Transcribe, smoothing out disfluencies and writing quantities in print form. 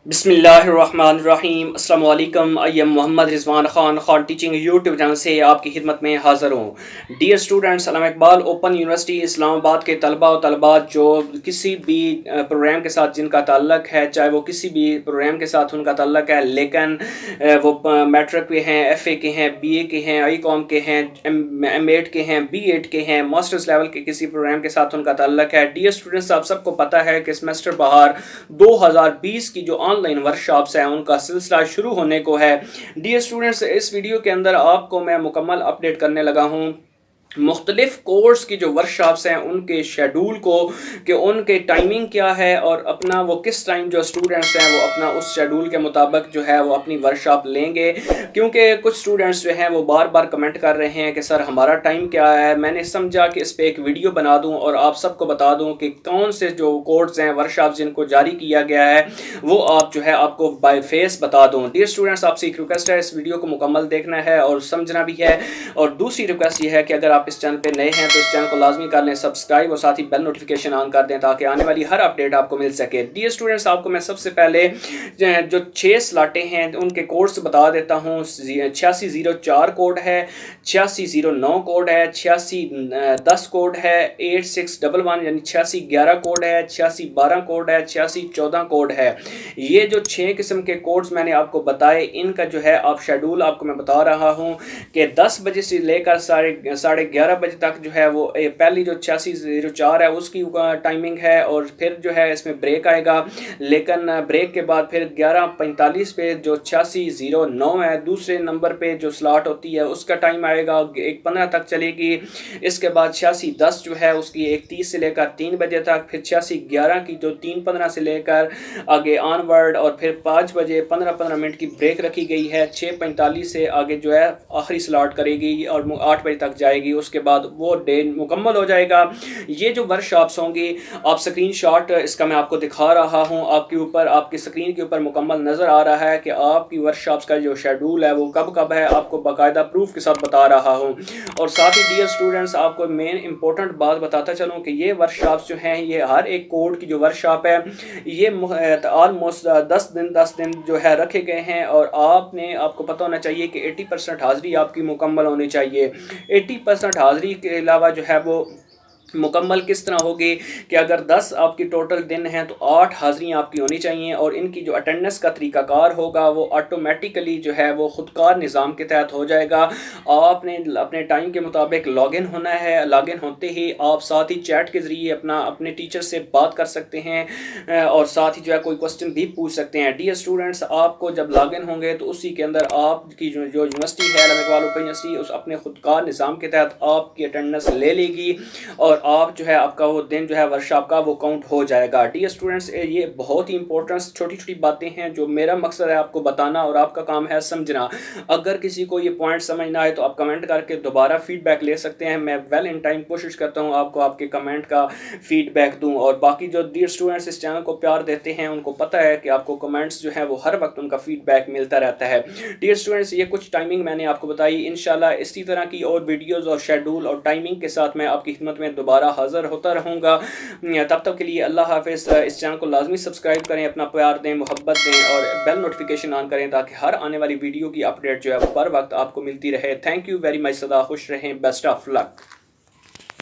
बिस्मिल्लाहिर्रहमानिर्रहीम। अस्सलाम वालेकुम। I am Mohammad Rizwan Khan teaching YouTube channel से आपकी खिदमत में हाज़िर हूँ। Dear students, Allama Iqbal Open University Islamabad के तलबा और तलबात जो किसी भी प्रोग्राम के साथ जिनका ताल्लुक है, चाहे वो किसी भी प्रोग्राम के साथ उनका ताल्लुक है, लेकिन वो मैट्रिक के हैं, FA के हैं, BA के हैं, ICOM के हैं, m.ed के हैं, b.ed के हैं, मास्टर्स लेवल के किसी प्रोग्राम के साथ उनका ताल्लुक है। डियर स्टूडेंट्स, आप सबको पता है कि सेमेस्टर बहार 2020 की जो ऑनलाइन वर्कशॉप्स हैं उनका सिलसिला शुरू होने को है। डियर स्टूडेंट्स, इस वीडियो के अंदर आपको मैं मुकम्मल अपडेट करने लगा हूँ मुख्तलिफ कोर्स की जो वर्कशॉप्स हैं उनके शेड्यूल को, कि उनके टाइमिंग क्या है और अपना वो किस टाइम जो स्टूडेंट्स हैं वो अपना उस शेड्यूल के मुताबिक जो है वो अपनी वर्कशॉप लेंगे। क्योंकि कुछ स्टूडेंट्स जो हैं वो बार बार कमेंट कर रहे हैं कि सर हमारा टाइम क्या है। मैंने समझा कि इस पर एक वीडियो बना दूं और आप सबको बता दूं कि कौन से जो कोर्स हैं, वर्कशॉप जिनको जारी किया गया है, वो आप जो है आपको बाय फेस बता दूं। डियर स्टूडेंट्स, आपसे एक रिक्वेस्ट है, इस वीडियो को मुकम्मल देखना है और समझना भी है। और दूसरी रिक्वेस्ट ये है कि अगर आप इस चैनल पे नए हैं तो इस चैनल को लाजमी कर लें सब्सक्राइब और साथ ही बेल नोटिफिकेशन ऑन कर दें ताकि आने वाली हर अपडेट आपको मिल सके। डियर स्टूडेंट्स, आपको मैं सबसे पहले जो 6 स्लॉटें हैं उनके कोड्स बता देता हूँ। 8604 कोड है, 8609 कोड है, 8610 कोड है, 8611 यानी 8611 कोड है, 8612 कोड है, 8614 कोड है। ये जो 6 किस्म के कोड्स मैंने आपको बताए, इनका जो है आप शेड्यूल आपको मैं बता रहा हूँ कि 10 बजे से लेकर साढ़े 11 बजे तक जो है वो पहली जो 8604 है उसकी टाइमिंग है और फिर जो है इसमें ब्रेक आएगा। लेकिन ब्रेक के बाद फिर 11:45 पे जो 8609 है दूसरे नंबर पे जो स्लॉट होती है उसका टाइम आएगा, 1:15 तक चलेगी। इसके बाद 8610 जो है उसकी 1:30 से लेकर 3 बजे तक, फिर 8611 की जो 3:15 से लेकर आगे ऑनवर्ड, और फिर 5 बजे 15 मिनट की ब्रेक रखी गई है। 6:45 से आगे जो है आखिरी स्लॉट करेगी और 8 बजे तक जाएगी। उसके बाद वो डे मुकम्मल हो जाएगा। ये जो वर्कशॉप्स होंगी, आप स्क्रीनशॉट इसका मैं आपको दिखा रहा हूँ, आपके ऊपर आपकी स्क्रीन के ऊपर मुकम्मल नज़र आ रहा है कि आपकी वर्कशॉप्स का जो शेड्यूल है वो कब कब है, आपको बाकायदा प्रूफ के साथ बता रहा हूँ। और साथ ही डियर स्टूडेंट्स, आपको मेन इंपॉर्टेंट बात बताता चलूँ कि ये वर्कशॉप्स जो हैं, ये हर एक कोड की जो वर्कशॉप है ये ऑलमोस्ट 10 दिन जो है रखे गए हैं। और आपको पता होना चाहिए कि 80% हाज़िरी आपकी मुकम्मल होनी चाहिए। 80% हाज़िरी के अलावा जो है वो मुकम्मल किस तरह होगी कि अगर 10 आपकी टोटल दिन हैं तो 8 हाज़िरियाँ आपकी होनी चाहिए। और इनकी जो अटेंडेंस का तरीक़ाकार होगा वो ऑटोमेटिकली जो है वो ख़ुदकार निज़ाम के तहत हो जाएगा। आपने अपने टाइम के मुताबिक लॉगिन होना है। लॉगिन होते ही आप साथ ही चैट के ज़रिए अपने टीचर से बात कर सकते हैं और साथ ही जो है कोई क्वेश्चन भी पूछ सकते हैं। डियर स्टूडेंट्स, आपको जब लॉगिन होंगे तो उसी के अंदर आपकी जो यूनिवर्सिटी है, अल्लामा इकबाल ओपन यूनिवर्सिटी, उस अपने ख़ुदकार निज़ाम के तहत आपकी अटेंडेंस ले लेगी और आप जो है आपका वो दिन जो है वर्कशॉप का वो काउंट हो जाएगा। डियर स्टूडेंट्स, ये बहुत ही इंपॉर्टेंट छोटी छोटी बातें हैं जो मेरा मकसद है आपको बताना और आपका काम है समझना। अगर किसी को ये पॉइंट समझ ना आए तो आप कमेंट करके दोबारा फीडबैक ले सकते हैं। मैं वेल इन टाइम कोशिश करता हूँ आपको आपके कमेंट का फीडबैक दूँ। और बाकी जो डियर स्टूडेंट्स इस चैनल को प्यार देते हैं उनको पता है कि आपको कमेंट्स जो है वो हर वक्त उनका फीडबैक मिलता रहता है। डियर स्टूडेंट्स, ये कुछ टाइमिंग मैंने आपको बताई। इंशाल्लाह इसी तरह की और वीडियोज़ और शेड्यूल और टाइमिंग के साथ मैं आपकी खिदमत में दोबारा हाज़िर होता रहूँगा। तब तक के लिए अल्लाह हाफ़िज़। इस चैनल को लाजमी सब्सक्राइब करें, अपना प्यार दें, मोहब्बत दें और बेल नोटिफिकेशन ऑन करें ताकि हर आने वाली वीडियो की अपडेट जो है वो बर वक्त आपको मिलती रहे। Thank you very much. सदा खुश रहें। Best of luck.